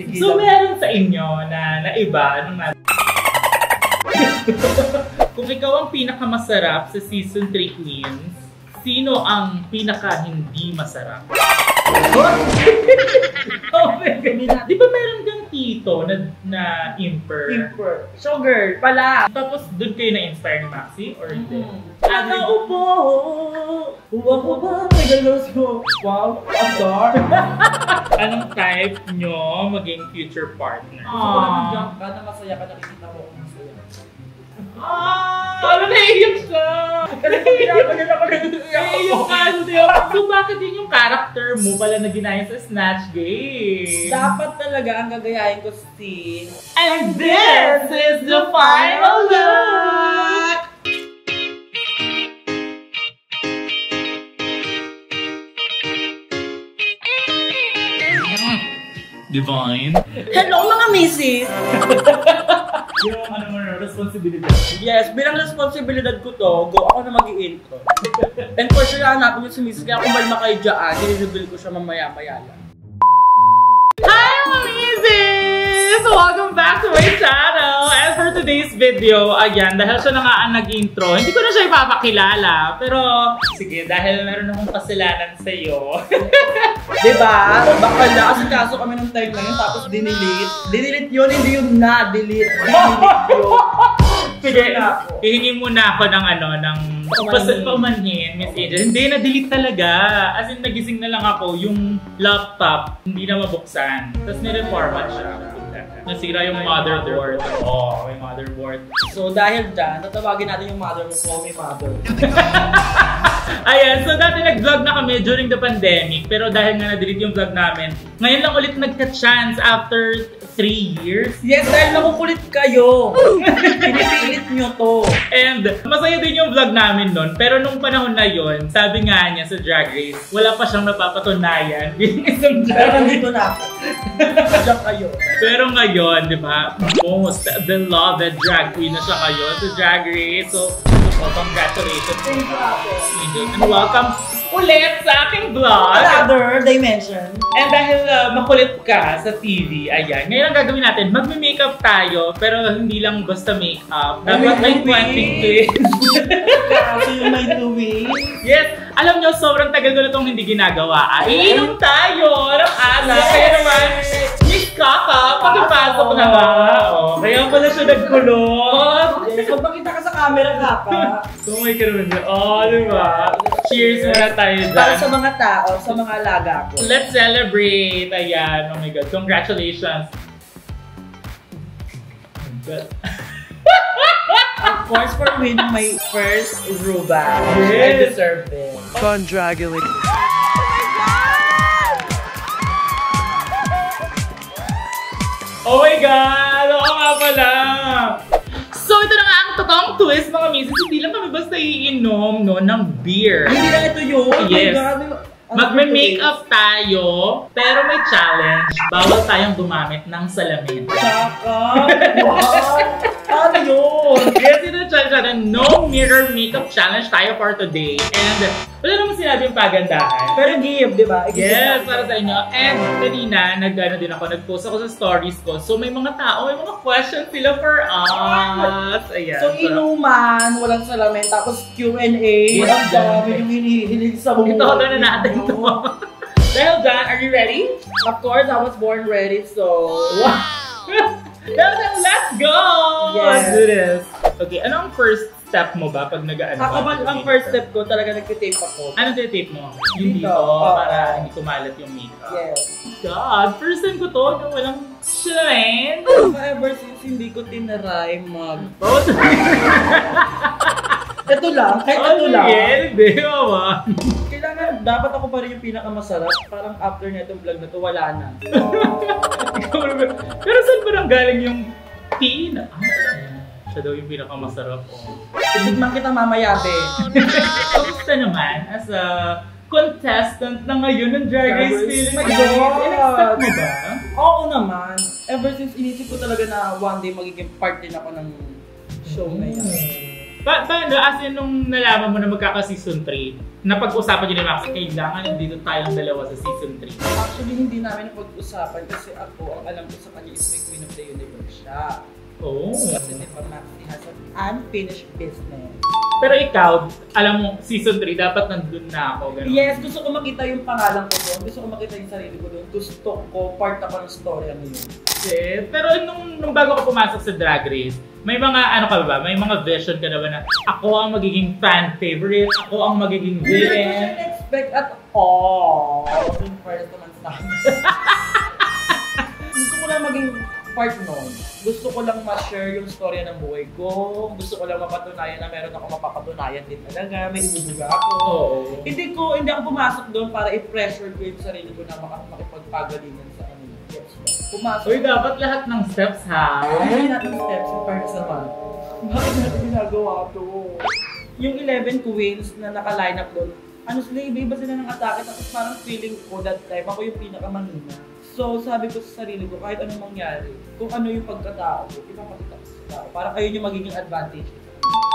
Sige So, lang. meron sa inyo na iba nung kung ikaw ang pinakamasarap sa Season 3 Queens, sino ang pinaka hindi masarap? Oh my God. Di ba meron kang tito na imper? Imper. Sugar pala. Tapos doon kayo na-inspire ni Maxi? Or hindi? Ano po? Huwa ko ba? May galos ko. Wow, azar. Anong type nyo maging future partner? Gusto ko lang mag-jump ka na masaya ka, nakikita mo kung masaya. Ano naiiyak siya? Naiiyak ka. So bakit yun yung character mo pala na ginaya sa Snatch Game? Dapat talaga ang gagayahin ko si... And this is the final look! Divine. Hello mga misis! Yung ano mo, responsibility. Yes, bilang responsibilidad ko to, go ako na mag-i-intro. And for sure, hanapin nyo si misis, kaya kung malma kayo dyan, i-reveal ko siya mamaya-maya lang. Hi, Amazes! Welcome back to my channel! And for today's video, ayan, dahil siya na nga ang nag-intro, hindi ko na siya ipapakilala. Pero, sige, dahil meron akong kasalanan sa'yo. Diba? Bakala, kasi kaso kami nung time na yun, tapos dinilit. Dinilit yun, hindi yun na-delete. Dinilit yun. Sige, hihingi muna ako ng ng paumanhin, Miss Angel. Hindi, na-delete talaga. As in, nagising na lang ako, yung laptop, hindi na mabuksan. Tapos nireformat siya. Nasira yung motherboard. Oo, may motherboard. So dahil dyan, tatawagin natin yung mother mo, call me mother. Ayan, so dati nag-vlog na kami during the pandemic, pero dahil nga na-delete yung vlog namin, ngayon lang ulit nagka-chance after 3 years. Yes, dahil nakukulit kayo. Pinipilit nyo to. And masaya din yung vlog namin nun, pero nung panahon na yon, sabi nga niya sa Drag Race, wala pa siyang napapatunayan bilang isang Pero drag. nandito na ako. Diyan kayo. Pero ngayon, di ba, most beloved drag queen na siya ngayon sa Drag Race. So, congratulations. Thank you, Ate. And welcome ulit sa aking vlog. Another dimension. And dahil makulit ka sa TV, ayan, ngayon ang gagawin natin, magme-makeup tayo, pero hindi lang basta makeup. Dapat may 20 clips. Kaso yung may tuwi. Yes! Alam nyo, sobrang tagal ko na itong hindi ginagawa. Iinom tayo ng alak. Kaya naman, Miss Kaka, pakipasok na ba? Oh, kaya pala siya nagkulot. Yes, huwag makita ka sa camera, Kaka. Tumay ka naman dyan. Oh, diba? Cheers muna tayo dyan. Para sa mga tao, sa mga alaga ko. Let's celebrate! Ayan, oh my God. Congratulations! Of course, for winning my first Ruba. Yes. I deserve it. Congratulations. Oh my God! Oo nga pala! So, ito na nga ang totoong twist, mga misis. Hindi lang kami basta iinom ng beer. Hindi lang ito yun. Yes. Oh Magme-makeup tayo, pero may challenge. Bawal tayong gumamit ng salamin. Kaka! Wow! Ano yun? Yes, ito challenge natin. No mirror makeup challenge tayo for today. And wala naman sinabi yung pagandahan. Pero give, di ba? Yes, para sa inyo. And kanina, nag-post ako sa stories ko. So may mga tao, may mga questions sila for us. Ayan. So, inuman, walang salamin, tapos Q&A. Yes, Ang dami yung hinihilig sa buhay. Ito na natin to. Dahil dyan, are you ready? Of course, I was born ready, so... Wow! Then, let's go! Yes. Let's do this. Okay, ano ang first step mo ba pag nag-ano? Ako ba, ang first step ko, talaga nagtitape ako. Ano tape mo? Yung Dito. dito, para hindi kumalat yung makeup. Yes. God, first time ko to, na walang shine. Ever since hindi ko tinaray Bawat Ito lang, kahit ito lang. Hindi, mama. Kailangan, dapat ako pa rin yung pinakamasarap. Parang after na itong vlog na to, wala na. Pero saan ba nang galing yung pina? Siya daw yung pinakamasarap. Itigman kita mamaya, be. Kamusta naman as a contestant na ngayon ng Drag Race Philippines? Oh my God! In-expect mo ba? Oo naman. Ever since inisip ko talaga na one day magiging part din ako ng show na yan. Paano? As in, nung nalaman mo na magkaka-season 3, napag-usapan nyo ni Max, kailangan dito tayong dalawa sa season 3. Actually, hindi namin napag-usapan kasi ako, ang alam ko sa kanya is may Queen of the Universe siya. Oh. Kasi di ba Maxi has an unfinished business. Pero ikaw, alam mo, season 3, dapat nandun na ako. Ganun. Yes, gusto ko makita yung pangalan ko doon. Gusto ko makita yung sarili ko doon. Gusto ko, part ako ng story ano yun. Okay. Pero nung bago ka pumasok sa Drag Race, may mga ano ka ba? May mga vision ka na ba na ako ang magiging fan favorite, ako ang magiging Hindi ko villain? siya expect at all. Yung first naman sa akin. Gusto ko lang maging part nun. Gusto ko lang ma-share yung storya ng buhay ko. Gusto ko lang mapatunayan na meron ako mapapatunayan din talaga. May ibubuga ako. Oo. Hindi ako pumasok doon para i-pressure ko yung sarili ko na makipagpagalingan sa ano. Yes, pumasok. Uy, dapat lahat ng steps ha. Ay, natin steps yung first naman. Bakit natin ginagawa to? Yung 11 queens na naka-line up doon, ano sila, iba sila ng atake, tapos parang feeling ko that time, ako yung pinakamahina. So sabi ko sa sarili ko, kahit anong mangyari, kung ano yung pagkatao ko, ipapakita ko sa tao. Parang ayun yung magiging advantage.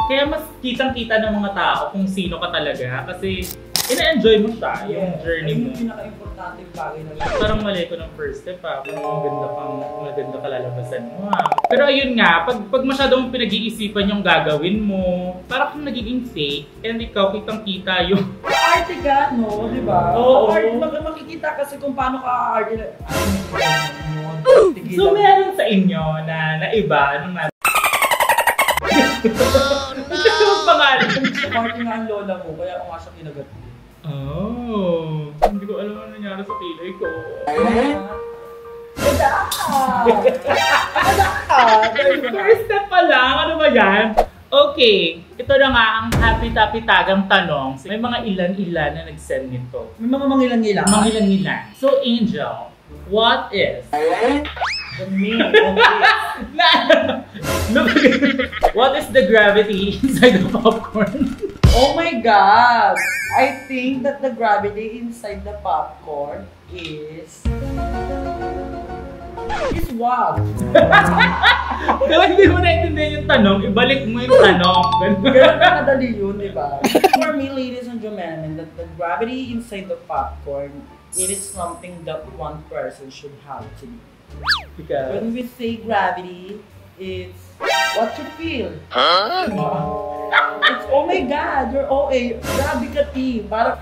Kaya mas kitang-kita ng mga tao kung sino ka talaga kasi ina-enjoy mo siya, yung journey mo. Yung pinaka-importante bagay na lang. Parang mali ko ng first step ha, maganda ka lalabasan mo ha. Pero ayun nga, pag masyadong pinag-iisipan yung gagawin mo, parang kung nagiging fake, and ikaw kitang-kita yung Arte ka, no? Di ba? Oo. Makikita kasi kung paano ka arte na. So meron sa inyo na iba nung na yung pangalan. Party nga ang lola mo, kaya ako nga siya kinagat. Oh, hindi ko alam ano nangyari sa kilay ko. First step pa lang, ano ba yan? Okay, ito na nga ang happy-tappy-tagang tanong. May mga ilan-ilan na nag-send nito. May mga mangilan-ngilan. Mangilan-ngilan. So, Angel, what is The meaning of what is the gravity inside the popcorn? Oh my God! I think that the gravity inside the popcorn is what? Kaya hindi mo naintindihan yung tanong, ibalik mo yung tanong. Ganun na kadali yun, di ba? For me, ladies and gentlemen, that the gravity inside the popcorn, it is something that one person should have to do. Because when we say gravity, it's what you feel. It's, oh my God, you're OA. Grabe ka, T. Parang,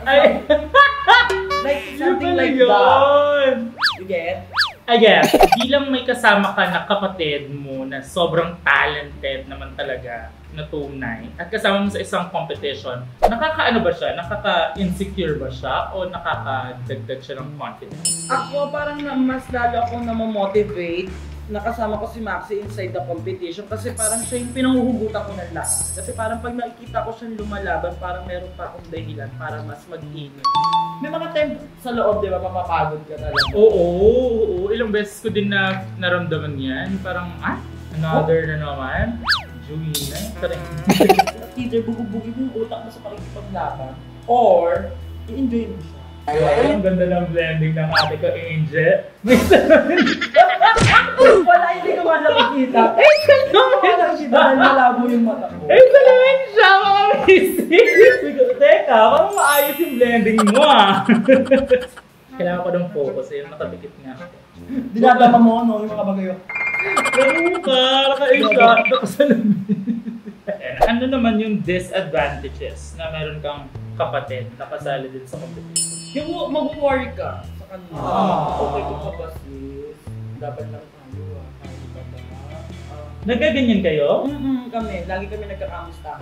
like something like that. You get? Again, bilang may kasama ka na kapatid mo na sobrang talented naman talaga na tunay at kasama mo sa isang competition, nakakaano ba siya? Nakaka-insecure ba siya? O nakakadagdag siya ng confidence? Ako parang mas lalo akong namomotivate nakasama ko si Maxi inside the competition kasi parang siya yung pinanghuhugutan ko ng lahat. Kasi parang pag nakikita ko siyang lumalaban, parang meron pa akong dahilan para mas mag-init. May mga time sa loob, di ba, mapapagod ka talaga. Oo. Ilang beses ko din na naramdaman yan. Parang, another na naman. Julie na. Either bubugin mo yung utak mo sa pakikipaglaban or i-enjoy mo siya. Ay, ang ganda ng blending ng ate ko, Angel. May wala, hindi ko man nakikita. Wala nakikita dahil malabo yung mata ko. Naman siya, mga missing. Teka, parang maayos yung blending mo Kailangan ko ng focus nakadikit nga ako. Dinadama mo, no, yung mga bagayo. Ano naman yung disadvantages na meron kang kapatid na kasali din sa competition? Yung mag-worry ka sa kanila. Okay ko ka ba sis? Dapat lang tayo Kaya ba ba? Nagkaganyan kayo? Kami. Lagi kami nagkakamusta.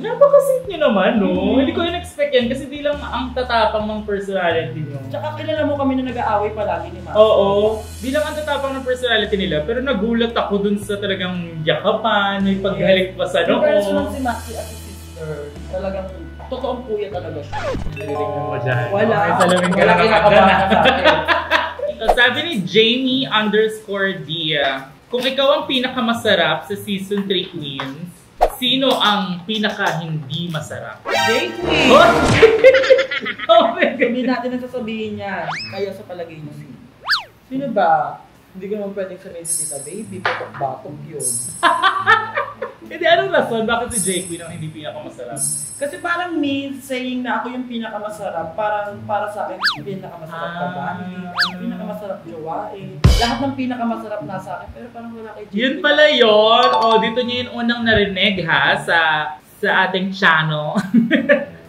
Napaka-sweet nyo naman, no? Hindi ko in-expect yan kasi di lang ang tatapang ng personality nyo. Tsaka kilala mo kami na nag-aaway palagi ni Maxi. Oo. Bilang ang tatapang ng personality nila, pero nagulat ako dun sa talagang yakapan, may paghalik pa sa noo. Yung person si Maxi as a sister, talagang totoong kuya talaga siya. Narinig mo dyan. Wala. May salamin ka lang kinakabahan ka sa akin. Sabi ni Jamie_Dia, kung ikaw ang pinakamasarap sa season 3 queens, sino ang pinaka hindi masarap? Jay Queen! Oh my God! Hindi natin nasasabihin yan. Kaya sa palagay niya sino ba? Hindi ko naman pwedeng sabihin si Tita Baby, batok-batok yun. Hindi, anong rason? Bakit si J. Queen ang hindi pinakamasarap? Kasi parang me saying na ako yung pinakamasarap, parang para sa akin, pinakamasarap ka ba? Pinakamasarap jowain. Lahat ng pinakamasarap nasa akin, pero parang wala kay J. Yun pala yun. O, dito niyo yung unang narinig ha sa ating channel.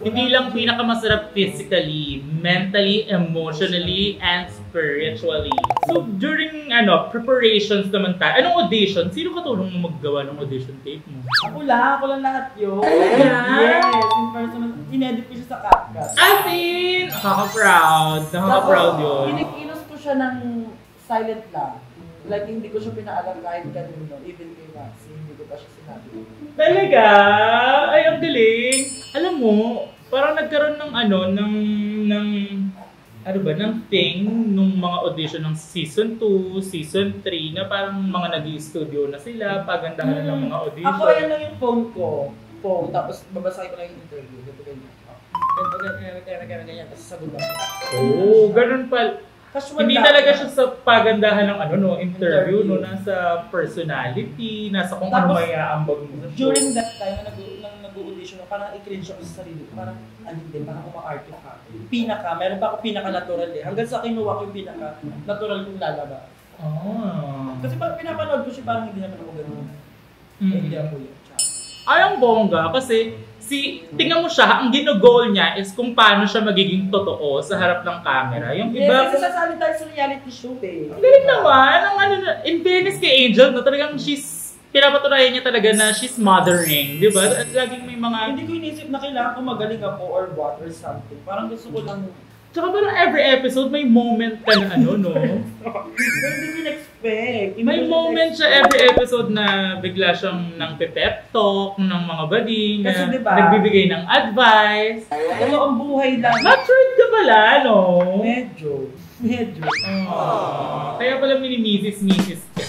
Hindi lang pinakamasarap physically, mentally, emotionally, and spiritually. So, during preparations naman tayo, anong audition? Sino katulong mo maggawa ng audition tape mo? Ako lang lahat yun. Yeah. Yes, in person, in-edit ko siya sa CapCut. As in, nakaka-proud yun. Inikinos ko siya ng silent lang. Like, hindi ko siya pinaalam kahit kanino, even kay Maxi, hindi ko pa siya sinabi. Talaga? Ay, ang galing. Alam mo, parang nagkaroon ng ng thing nung mga audition ng season 2, season 3 na parang mga nag-i-studio na sila, pagandahan na ng mga audition. Ako yan lang yung phone, tapos babasahin ko lang yung interview. Ganyan, tapos sagot ako. Oo, ganun pala. Hindi talaga siya sa pagandahan ng interview, nasa personality, nasa kung ano may aambag mo sa show. During that time na nag-audition, parang i-cringe ako sa sarili ko, parang parang uma-arte ka. Meron pa ako pinaka-natural eh. Hanggang sa kinuha ko yung pinaka-natural kong lalabas. Kasi pag pinapanood ko siya, parang hindi naman ako ganun. Hindi ako yun. Ay, ang bongga kasi tingnan mo siya, ang ginogol niya is kung paano siya magiging totoo sa harap ng camera. Yung iba, kasi sasali tayo sa reality show eh. Ang galing naman, in fairness kay Angel, talagang pinapatunayan niya talaga na she's mothering, di ba? At laging may mga... Hindi ko inisip na kailangan ko magaling ako or what or something. Parang gusto ko lang... Tsaka parang every episode may moment ka na Pero hindi ko in-expect. May moment siya every episode na bigla siyang nang pep talk ng mga bading, na diba, nagbibigay ng advice. Ano ang buhay lang. Matured ka pala, no? Medyo. Kaya pala mini-misis ka.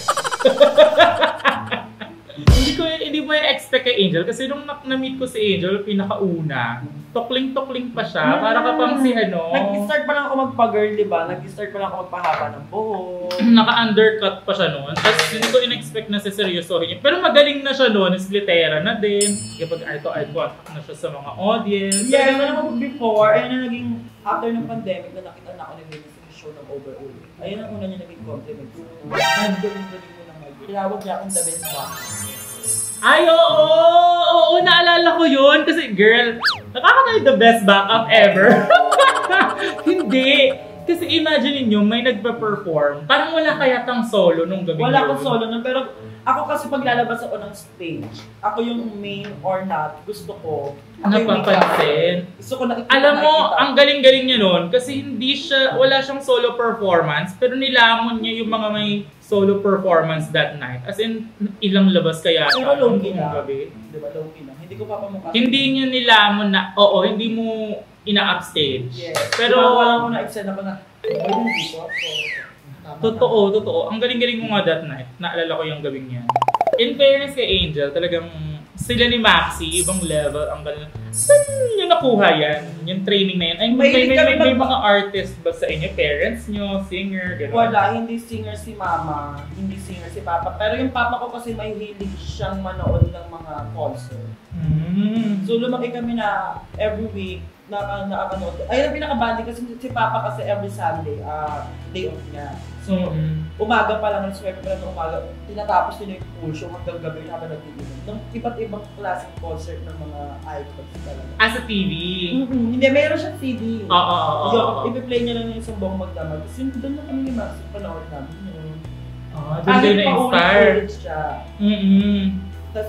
Hindi mo expect kay Angel kasi nung na-meet ko si Angel, pinakauna, tokling-tokling pa siya, para ka pang si Nag-start pa lang ako magpa-girl, diba? Nag-start pa lang ako magpahaba ng buhok. Naka-undercut pa siya noon. Tapos hindi ko in-expect na seryosohin niya. Pero magaling na siya noon, splitera na din. Kapag eye-to-eye contact na siya sa mga audience. Yeah, alam mo before, ayun na naging, after ng pandemic, na nakita na ako nag-release ng show ng Overall. Ayun ang una niya naging compliment. Ang galing-galing mo naman. Tinawag niya akong the best box. Ay, oo, naalala ko yun. Kasi, girl, nakakatayo the best backup ever. Hindi. Kasi imagine niyo may nagpa-perform. Parang wala kaya tang solo nung gabi. Wala akong solo nun, pero ako kasi paglalabas ako ng stage, ako yung main or not, gusto ko. Napapansin. Gusto ko nakikita. Alam mo, ang galing-galing niya nun kasi wala siyang solo performance, pero nilamon niya yung mga may solo performance that night. As in, ilang labas kaya pero low-key na. Gabi. Diba, low-key na. Hindi ko papamukha. Hindi niya nilamon na, hindi mo ina-upstage. Yes. Pero walang ko na-extend ako na, dito. Totoo. Ang galing-galing mo nga that night. Naalala ko yung gabing yan. In fairness kay Angel, talagang sila ni Maxi, ibang level, ang galing. Saan nyo nakuha yan? Yung training na yan? Ay, may mga artist ba sa inyo? Parents nyo? Singer? Gano'n? Wala, hindi singer si mama, hindi singer si papa. Pero yung papa ko kasi may hilig siyang manood ng mga concert. So lumaki kami na every week, nakakanood. Ayun ang pinaka-banding kasi si Papa kasi every Sunday, day off niya. So, umaga pa lang, swerte pa lang ng umaga, tinatapos nila yung full show hanggang gabi habang nag-iinom. Ng iba't ibang klaseng concert ng mga icons talaga. Sa TV? Hindi, meron siyang CD. Oo. Ipi-play niya lang yung isang buong magdamag. Kasi doon na kami ni Max, panahon namin yun. Doon kayo na-inspire.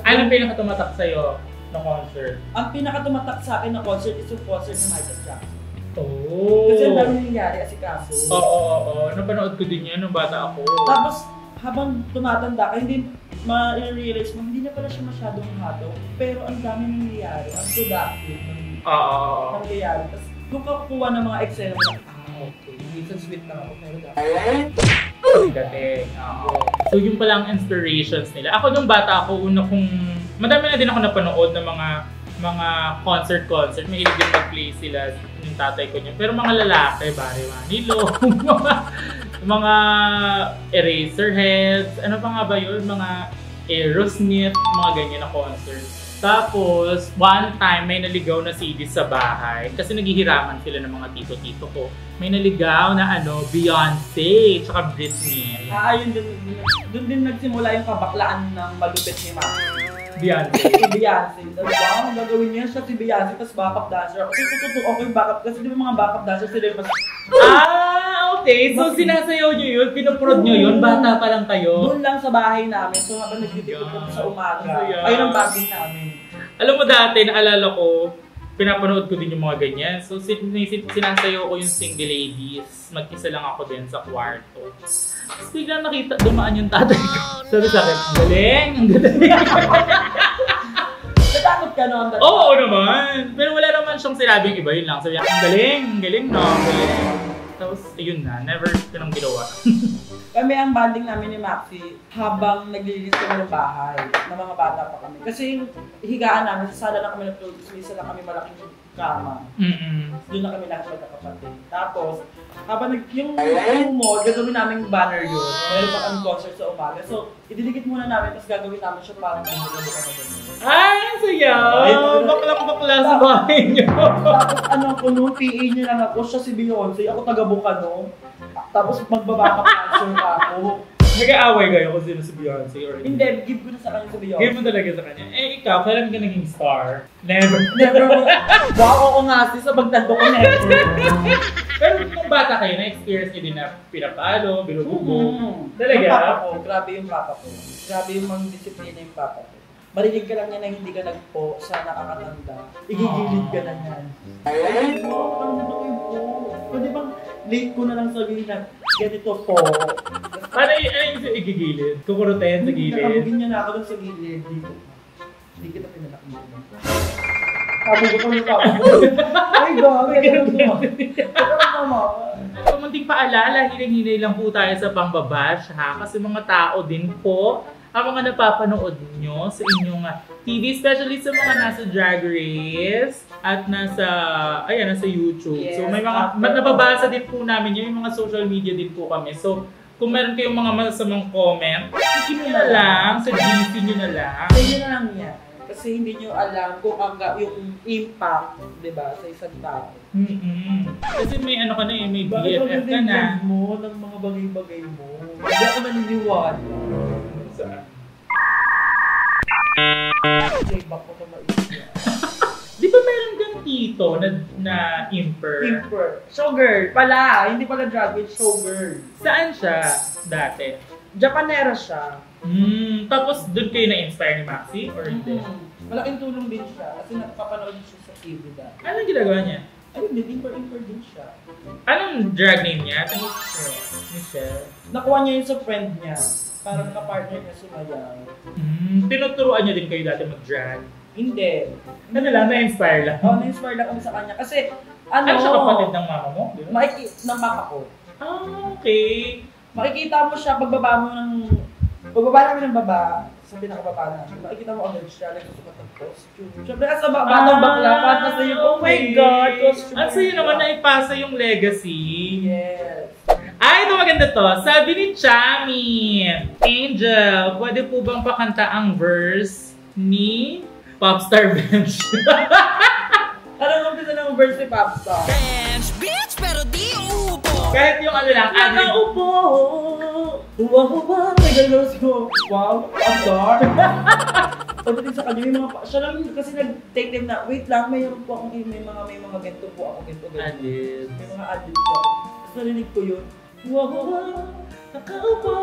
Ano pinakatumatak sa'yo na concert? Ang pinakatumatak sa akin na concert is yung concert ng Michael Jackson. Oh. Kasi ang dami nangyari asikaso. Oo. Napanood ko din yan nung bata ako. Tapos, habang tumatanda ka, hindi ma-realize mo, hindi na pala siya masyadong hataw. Pero ang dami nangyayari, ang productive ng nangyayari. Tapos, doon ka kukuha ng mga eksena mo, okay, minsan sweet na ako, pero dating. So yung palang inspirations nila. Ako nung bata ako, madami na din ako napanood ng mga concert. May hilig din mag-play sila yung tatay ko niya. Pero mga lalaki, Barry Manilow, mga Eraserheads, ano pa nga ba yun? Mga Aerosmith, mga ganyan na concert. Tapos, one time, may naligaw na CD sa bahay. Kasi naghihiraman sila ng mga tito-tito ko. May naligaw na Beyonce, tsaka Britney. Yun din. Doon din nagsimula yung kabaklaan ng malupit ni Mama. Beyonce. Si Beyonce. Wow, gagawin niya siya si Beyonce, tapos backup dancer. Okay, totoo ako yung backup. Kasi di ba mga backup dancer sila yung mas... Okay. So, sinasayaw nyo yun? Pinoprod nyo yun? Bata pa lang kayo? Doon lang sa bahay namin. So, habang nagtitipid kami sa umaga, ayun ang bagay namin. Alam mo dati, naalala ko, pinapanood ko din yung mga ganyan. So, sinasayaw ko yung Single Ladies. Mag-isa lang ako din sa kwarto. Tapos biglang nakita, dumaan yung tatay ko. Sabi sa akin, galing! Ang galing! Natakot ka noon? Oo naman! Pero wala naman siyang sinabing iba, yun lang. Sabi niya, ang galing! Ang galing, no? Ang galing! Tapos, ayun na. Never ko nang ginawa. Kami ang banding namin ni Maxi habang naglilinis kami ng bahay na mga bata pa kami. Kasi yung higaan namin, sa sala lang kami natulog, isa lang kami malaking kama. Doon na kami lahat magkakapatid. Tapos, habang yung mall, gagawin namin banner yun. Meron pa kami concert sa umaga. So, ididikit muna namin, tapos gagawin namin siya parang bumulog ka na doon. Ay, ang saya! Bakla sa bahay niyo. Tapos kuno, PA niya lang ako, siya si Beyonce, ako taga-Bukano. Tapos magbabaka concert ako. Nag-aaway kayo kung sino si Beyonce or hindi? Give ko na sa kanya si Beyonce. Give mo talaga sa kanya. Eh, ikaw, kailan ka naging star? Never. Wow, ako nga sa pagtando ko, never. Pero kung bata kayo, na-experience niyo din na pinapalo, binubugbog. Talaga? Yung papa ko, grabe yung papa ko. Grabe yung mga disiplina yung papa ko. Marinig ka lang niya na hindi ka nagpo sa nakakatanda. Igigilid ka na yan. Ay, po, ang dito kayo po. Pwede bang late ko na lang sabihin na ganito po. Ano yung igigilid? Kukurutin sa gilid? Nakabugin niya na ako dun sa gilid. Hindi kita pinalakihan. Kabog ko yung papa ko. Ay, gabi. Pero naman. Kumunting paalala, hinay-hinay lang po tayo sa pambabash ha. Kasi mga tao din po ang mga napapanood nyo sa inyong TV, especially sa mga nasa Drag Race at nasa YouTube. Yes, So may mga nababasa din po namin yun, yung mga social media din po kami. So kung meron kayong mga masamang comment, sige nyo na lang, sa GC nyo na lang. Sa inyo na lang yan. Kasi hindi nyo alam kung yung impact, di ba, sa isang tao. Kasi may ano ka na may Bakit BFF ka na. mo ng mga bagay-bagay mo? Hindi ako naniniwala. Saan? Playback ko na maisip. Di ba meron kang tito na imper? Imper. Showgirl pala. Hindi pala drag queen, showgirl. Saan siya dati? Japanera siya. Tapos doon kayo na-inspire ni Maxi or hindi? Malaking tulong din siya. Kasi nakapanood siya sa TV dati. Anong ginagawa niya? Ayun din, imper din siya. Anong drag name niya? Michelle. Nakuha niya yun sa friend niya. Parang ka-partner niya sumayaw. Tinuturuan niya din kayo dati mag-drag? Hindi. Ano lang, na-inspire lang? Oo, na-inspire lang kami sa kanya. Kasi, ano siya kapatid ng mama mo? Ng mama ko. Okay. Makikita mo siya, pagbaba namin ng baba, sa pinakababa namin, makikita mo agad siya, nagsusukat ng costume. Siyempre, sa batang bakla, patas na yun, oh my God, costume. At sa'yo naman na ipasa yung legacy. Yes. Ay, ito maganda to. Sabi ni Chami, Angel, pwede po bang pakanta ang verse ni Popstar Bench? Anong umpisa ng verse ni Popstar? Bench, bitch, pero di upo. Kahit yung ano lang, Nakaupo! Huwa-huwa! May gano'n siya. Wow, Popstar! Pagdating sa kanya, may mga siya lang kasi nag-take time na, wait lang, mayroon po akong, may mga ganito po ako, ganito. Adlibs. May mga adlibs po ako. Tapos narinig ko yun, huwa-huwa! Nakaupo!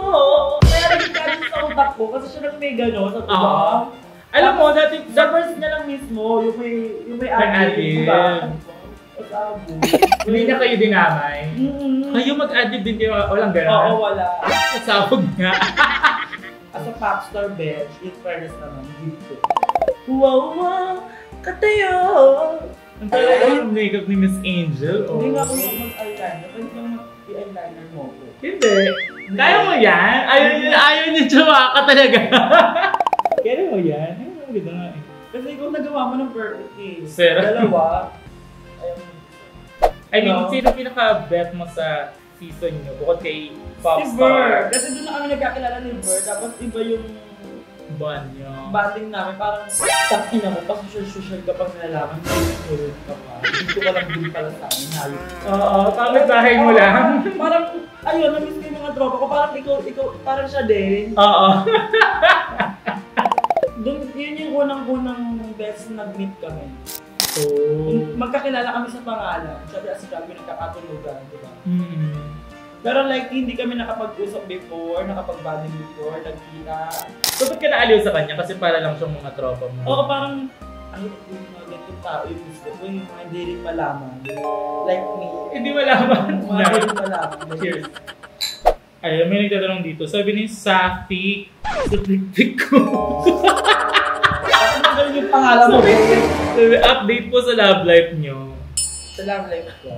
Kaya naging sa utak ko kasi siya lang may gano'n sa tuwa. Alam mo, dati sa verse niya lang mismo, yung may adlib, diba? Hindi na kayo dinamay. Kayo mag-adlib din kayo, walang gano'n? Oo, wala. Kasabog nga. As a Popstar Bench, in fairness naman, dito. Wow, katayo! Ang talaga yung makeup ni Miss Angel. Hindi nga ako yung mag-eyeliner. Pwede lang mag-eyeliner mo ko. Hindi. Kaya mo yan? Ayaw niya tsumaka talaga. Kaya mo yan? Ay, maganda nga eh. Kasi ikaw nagawa mo ng perfect eh. Sir. Dalawa. I mean, sino pinaka-bet mo sa season nyo bukod kay Popstar? Si Bird. Kasi doon na kami nagkakilala ni Bird. Tapos iba yung Bond nyo. Banding namin, parang sakin na mo, pa-social kapag nalalaman, hindi ka pa. Hindi ko palang din pala sa amin, hayop. Oo, pangit bahay mo lang. Parang, ayun, namiss ko yung mga tropa ko, parang ikaw, parang siya din. Oo. Yun yung unang-unang best nag-meet kami. Oh. Magkakilala kami sa pangalan. Sabi as sabi nagkakatulugan, di ba? Pero like, hindi kami nakapag-usap before, nakapag-banding before, nagkita. So, ba't ka naaliw sa kanya? Kasi para lang siyang mga tropa mo. Oo, parang, yung mga ganitong tao yung gusto ko, yung mga hindi rin malaman. Like me. Hindi malaman. Mga hindi rin malaman. Cheers. Ay, may nagtatanong dito. Sabi ni Safi, sa TikTok ko. Ano ganun yung pangalan mo? Sabi, update po sa love life nyo. Sa love life ko.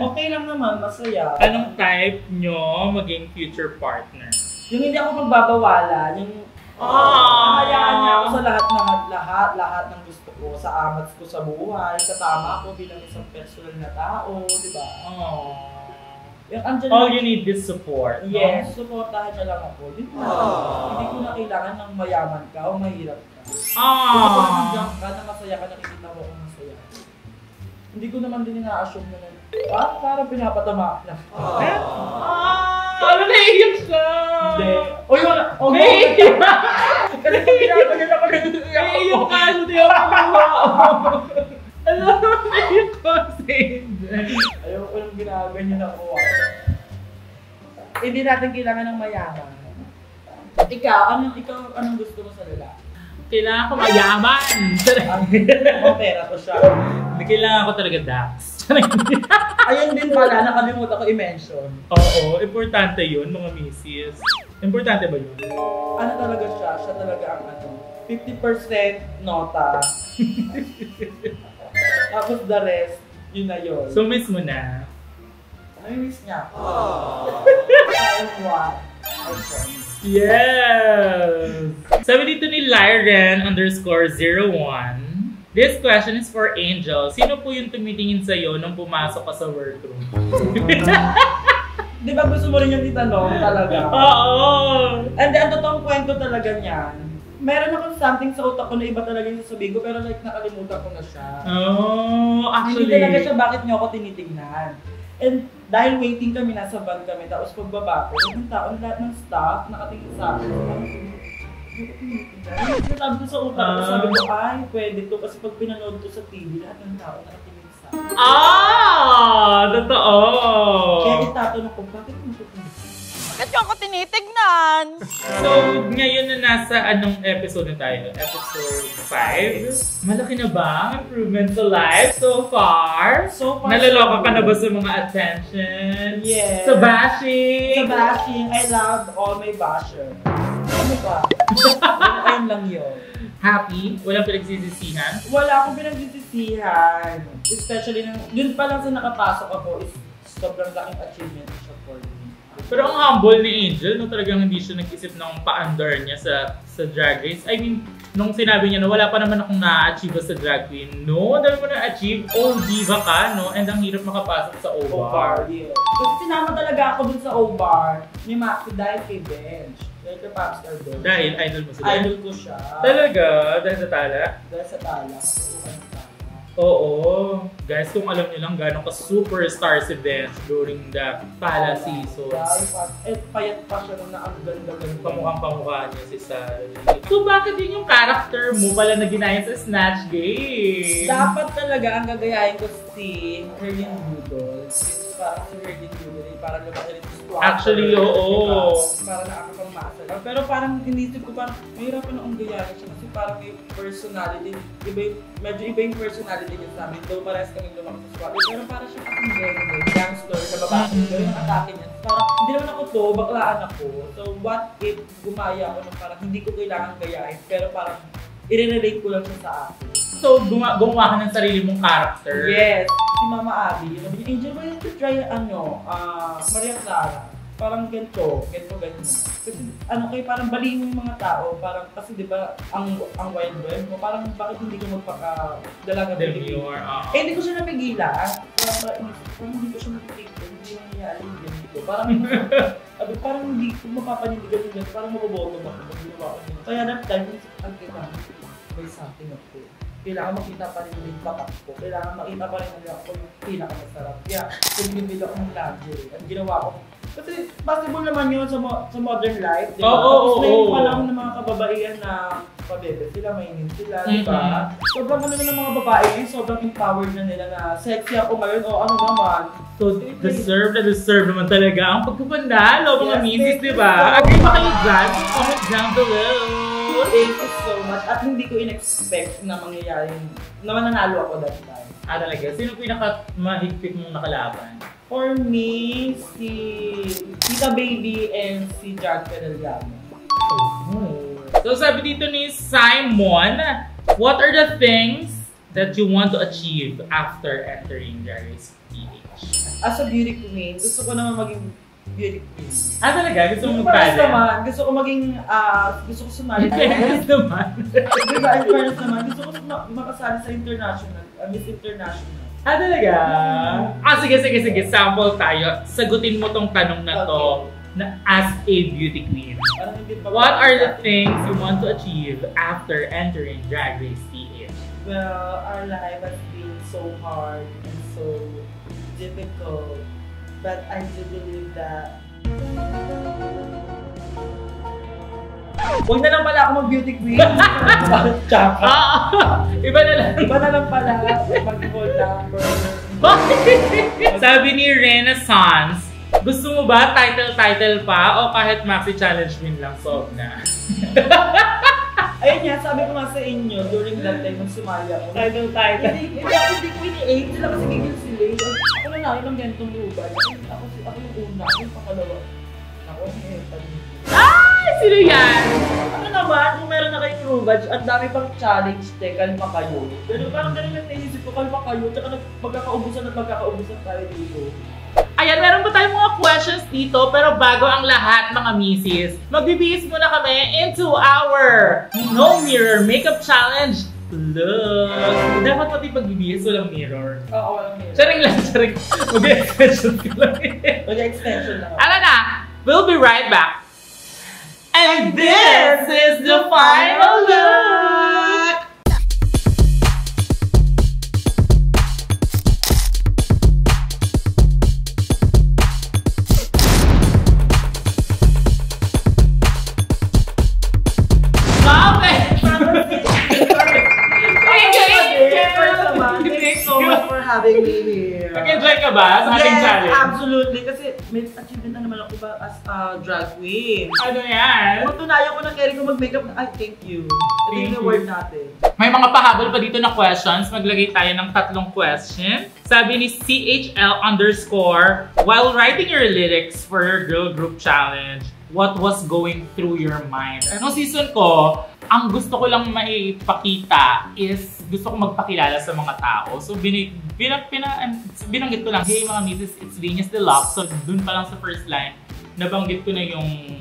Okay lang naman, masaya. Anong type nyo maging future partner? Yung hindi ako magbabawala, yung hayaan niya ako sa lahat ng gusto ko, sa amats ko sa buhay, sa tama ko bilang isang personal na tao, di ba? Yung all you need is support. Yes, supportahan niya lang ako. Yun na. Hindi ko na kailangan ng mayaman ka o mahirap ka. Gusto ko lang hanggang ka na masaya ka, nakikita mo kung masaya. Hindi ko naman din ina-assume na parang pinapatama lang. Ano naiiyak ka? Hindi. Uy, wala. Naiiyak ka! Kasi kung ginagawa ako Naiiyak ka! Hindi ako alam mo, naiiyak ko sa ayoko yung ginaganyan ako. Hindi natin kailangan ng mayaman. Ikaw, anong gusto mo sa lalaki? Kailangan ko mayaman! Pera to siya. Kailangan ko talaga Dax. Ayun din pala, nakalimutan ko i-mention. Oo, importante yun mga misis. Importante ba yun? Ano talaga siya? Siya talaga ang 50% nota. Tapos the rest, yun na yun. So miss mo na? Nami-miss niya. I'm what? I promise. Yes! Sabi dito ni Lyren_01. This question is for Angel. Sino po yung tumitingin sa'yo nung pumasok ka sa workroom? Di ba gusto mo rin yung itanong talaga? Oo! And ang totoong kwento talaga niyan, meron akong something sa utak ko na iba talaga yung sasabihin ko, pero like nakalimutan ko na siya. Oh, actually. Hindi talaga siya bakit niyo ako tinitingnan. And dahil waiting kami, nasa van kami, tapos pagbaba ko, yung tao, lahat ng staff, nakatingin sa akin. Sabi ko sa utak ko, sabi ko, ay, pwede to. Kasi pag pinanood ko sa TV, lahat ng tao nakatingin sa akin. Totoo! Kaya itatanong ko, bakit mo ito tinitingnan? Bakit niyo ako tinitignan? So, ngayon na nasa anong episode na tayo? Episode 5? Malaki na ba ang improvement sa life so far? So far, Nalaloka ka na ba sa mga attention? Yes. Sa bashing? Sa bashing, I love all my basher. Ano ba? Ayun lang yun. Happy? Walang pinagsisisihan? Wala akong pinagsisisihan. Especially, yun pa lang sa nakapasok ako is sobrang laking achievement siya for me. Pero ang humble ni Angel, no, talagang hindi siya nag-isip ng pa-under niya sa Drag Race. I mean, nung sinabi niya na wala pa naman akong na-achieve sa drag queen, no, dami mo na-achieve, diva ka, no, and ang hirap makapasok sa O-Bar. Yeah. Kasi sinama talaga ako dun sa O-Bar ni Maxi dahil kay Bench. Dahil kay Popstar Bench. Dahil idol mo sila? Idol ko siya. Talaga? Dahil sa tala? Dahil sa tala. Oo. Guys, kung alam niyo lang gano'ng ka-superstar si Bench during the Pala season. Payat pa siya nung ang ganda-ganda. Pamukhang-pamukha niya si Sally. So bakit yun yung character mo pala na ginaya sa Snatch Game? Dapat talaga ang gagayahin ko si Herlin Budol. Parang si Herlin Budol, parang lumaki rin sa Actually, oo. Parang nakakapangmasa lang. Pero parang inisip ko parang mahirapan akong gayahin siya kasi parang may personality. Medyo iba yung personality niya sa amin. Though parehas kaming lumaki sa squad. Pero parang siya akong gangster sa babae. Pero yung atake niya. Parang hindi naman ako to, baklaan ako. So what if gumaya ako ng parang hindi ko kailangan gayahin. Pero parang i-relate ko lang siya sa akin. So, gumawa ka ng sarili mong character? Yes. Si Mama Abby, yun naman, Angel, why don't you try, Maria Clara? Parang ganito, ganyan. Kasi, kayo parang baliw yung mga tao, parang, kasi di ba, ang wild web mo, parang bakit hindi ko magpaka-dalaga Demure, hindi ko siya napigilan. Parang hindi ko siya napigilan, hindi yung nangyayari, ganito. Parang, Sabi, parang hindi ko mapapanindigan yun. Parang maboboto ako pag ginawa ko yun. Kaya that time, ang kailangan, may something ako. Kailangan makita pa rin yung bakat ko. Kailangan makita pa rin ako yung pinakamasarap. Kaya, bumibili ako ng lingerie. Ang ginawa ko, kasi possible naman yun sa modern life, di ba? Tapos may panahon ng mga kababaihan na pabebe sila, mainin sila, di ba? Sobrang ano na ng mga babae yun, sobrang empowered na nila na sexy ako ngayon o ano naman. So, deserve naman talaga ang pagkapanalo, mga misis, di ba? Agree ba kayo dyan? Comment down below. Thank you so much. At hindi ko in-expect na mangyayari, na mananalo ako that time. Talaga? Sino pinaka-mahigpit mong nakalaban? For me, si Tita Baby and si Jag Pedaliano. So sabi dito ni Simon, what are the things that you want to achieve after entering Drag Race PH? As a beauty queen, gusto ko naman maging beauty queen. Talaga? Gusto mo magpala? naman? Gusto ko maging, gusto ko sumali. In naman. Diba, in fairness naman, gusto ko makasali sa international, Miss International. Talaga? Sige. Sample tayo. Sagutin mo tong tanong na to na as a beauty queen. What are the things you want to achieve after entering Drag Race PH? Well, our life has been so hard and so difficult. But I do believe that huwag na lang pala ako mag-beauty queen. Tsaka. Iba na lang. Iba na lang pala. Mag-hold number. Sabi ni Renaissance, gusto mo ba title pa o kahit maxi challenge win lang solve na? Ayun nga, sabi ko nga sa inyo during that time nung sumali ako. Title. Hindi ko ini-aim. Sila kasi gigil sila. Ako na lang ng gantong luba. Ako yung una. Ako yung pangalawa. Ako yung Sino yan? Ano naman, kung meron na kayong rubage, at dami pang challenge, kalma kayo. Pero parang ganun yung naisip ko, kalma kayo, tsaka magkakaubusan tayo dito. Ayan, meron pa tayong mga questions dito, pero bago ang lahat mga misis, magbibihis muna kami into our No Mirror Makeup Challenge. Look! Dapat pati pagbibihis, walang mirror. Oo, walang mirror. Charing. Mag-extension ko lang Mag-extension lang. Ano na? We'll be right back. And this is the final look! Thank you so much for having me here. Nag-enjoy ka ba sa ating challenge? Absolutely. Kasi may achievement na naman ako ba as a drag queen. Ano yan? Patunayan ko na carry ko mag-makeup na, thank you. Ito yung word natin. May mga pahabol pa dito na questions. Maglagay tayo ng 3 question. Sabi ni CHL_, while writing your lyrics for your girl group challenge, what was going through your mind? Anong season ko, ang gusto ko lang maipakita is gusto ko magpakilala sa mga tao. So binanggit ko lang, hey mga misis, it's Venus Deluxe. So dun pa lang sa first line, nabanggit ko na yung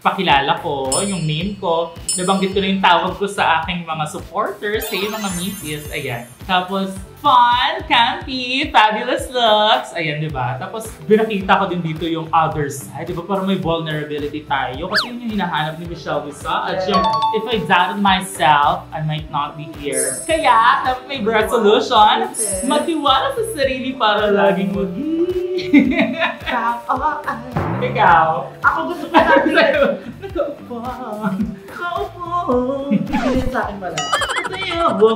pakilala ko, yung name ko. Nabanggit ko na yung tawag ko sa aking mga supporters, hey mga misis, ayan. Tapos, fun, campy, fabulous looks. Ayan, di ba? Tapos, binakita ko din dito yung other side. Di ba? Parang may vulnerability tayo. Kasi yun yung hinahanap ni Michelle Visage. Yung, if I doubted myself, I might not be here. Kaya, dapat may resolution. Magtiwala sa sarili para laging Ikaw? Ako gusto ko natin. Nakaupo. Hindi sa akin pala. Pero ako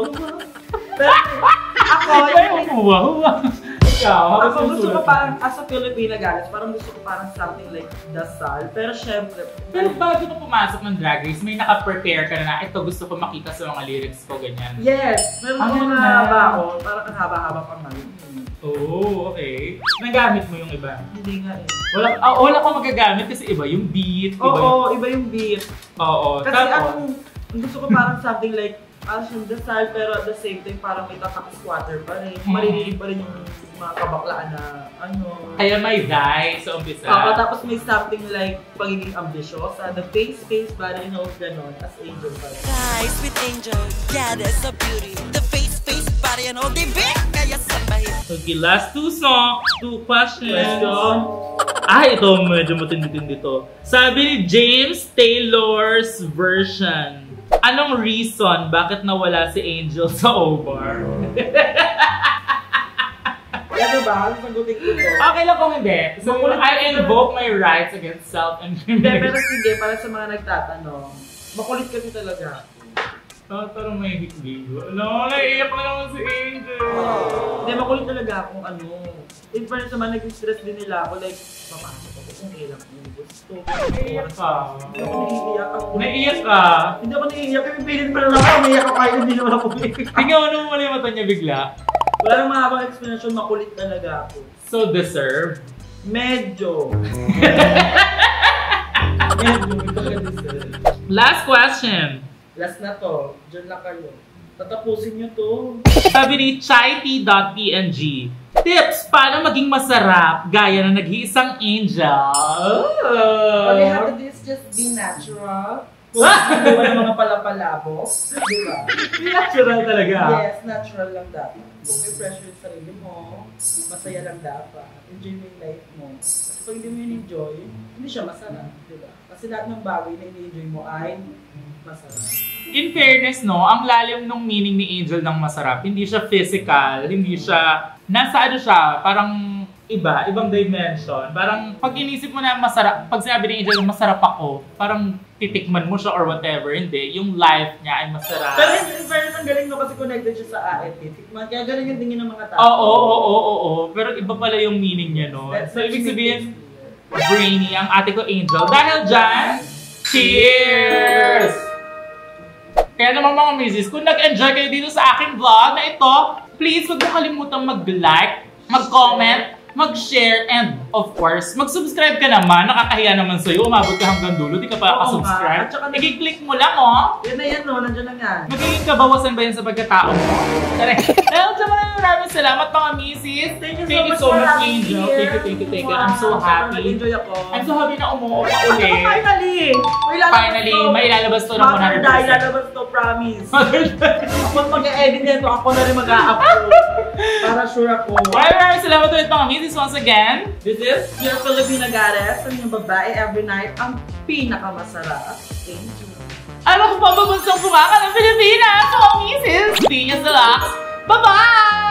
gusto ko parang, as a Filipina guys, parang gusto ko parang something like dasal. Pero syempre, pero bago ka pumasok ng Drag Race, may naka-prepare ka na ito gusto ko makita sa mga lyrics ko, ganyan. Yes! Meron ko mga baon, parang haba-haba pa man. Oh, okay. Nagamit mo yung iba? Hindi nga eh. Wala ko magagamit kasi iba yung beat. Iba yung beat. Oo. Kasi ang gusto ko parang something like siyang dasal, pero at the same time parang may tatak squatter pa rin. Maririnig pa rin yung mga kabaklaan na ano. Kaya may die sa umpisa. Tapos may something like pagiging ambisyosa. The face, body, nose, ganon, as Angel pa rin. Guys with Angel, yeah, that's a beauty. The face, body. party and all the big kaya sabahin. Okay, last two questions. Ito medyo matindi to. Sabi ni James Taylor's version, anong reason bakit nawala si Angel sa O-Bar? Ano ba? Ano sagutin ko to? Okay lang kung hindi. So, I invoke my rights against Hindi, self-incrimination. pero sige, para sa mga nagtatanong, makulit kasi talaga. Parang may hikligo. No, naiiyak na naman si Angel. Hindi, makulit talaga akong ano. In fairness naman, nag-stress din nila ako. Like, papasok ako kung kailan ko yung gusto. Naiiyak ka. Hindi ako naiiyak ako. Naiiyak ka. Hindi ako naiiyak. Pipilit pa lang ako. Naiiyak ako kahit hindi naman ako naiiyak. Tingnan mo naman yung mata niya bigla. Wala nang mahabang explanation, makulit talaga ako. So, deserve. Medyo. Medyo. Last question. Last na to. Diyan lang kayo. Tatapusin nyo to. Sabi ni chai.png, tips paano maging masarap gaya na nag-iisang angel. All you have to do is just be natural. Kung gawa ng mga palapalabo. Diba? Hindi natural talaga. Yes, natural lang dapat. Kung may pressure yung sarili mo, masaya lang dapat. Enjoy mo yung life mo. Kasi pag hindi mo yun enjoy, hindi siya masarap. Diba? Kasi lahat ng bagay na ini-enjoy mo ay masarap. In fairness, no, ang lalim ng meaning ni Angel ng masarap. Hindi siya physical, hindi siya, nasa ano siya, parang ibang dimension. Parang pag inisip mo na masarap, pag sinabi ni Angel masarap ako, parang titikman mo siya or whatever, hindi. Yung life niya ay masarap. Pero in fairness, ang galing mo kasi connected siya sa AET. Kaya galing yung tingin ng mga tao. Oo. Pero iba pala yung meaning niya, no? So, ibig sabihin, brainy ang ate ko Angel. Dahil dyan, cheers! Kaya naman mga misis, kung nag-enjoy kayo dito sa aking vlog na ito, please huwag mo kalimutang mag-like, mag-comment, mag-share, and of course, mag-subscribe ka naman. Nakakahiya naman sa'yo, umabot ka hanggang dulo, di ka pa nakasubscribe. I-click mo lang, oh! Yan na yan, no? Nandiyan lang yan. Magiging kabawasan ba yan sa pagkatao mo? Tara! Maraming salamat mga misis! Thank you so much, Angel. Thank you. I'm so happy. Enjoy ako. I'm so happy na umuo ka ulit. Finally! Finally, may ilalabas to ng 100%. Ilalabas to, promise. Ako mag-e-edit nito, ako na rin mag-a-upload. Para sure ako. Maraming salamat ulit mga misis once again. This is your Filipina goddess, ang yung babae every night, ang pinakamasarap. Thank you. Ano kung pababansang bumaka ng Pilipinas? Mga misis! Piñas na lang! Bye-bye!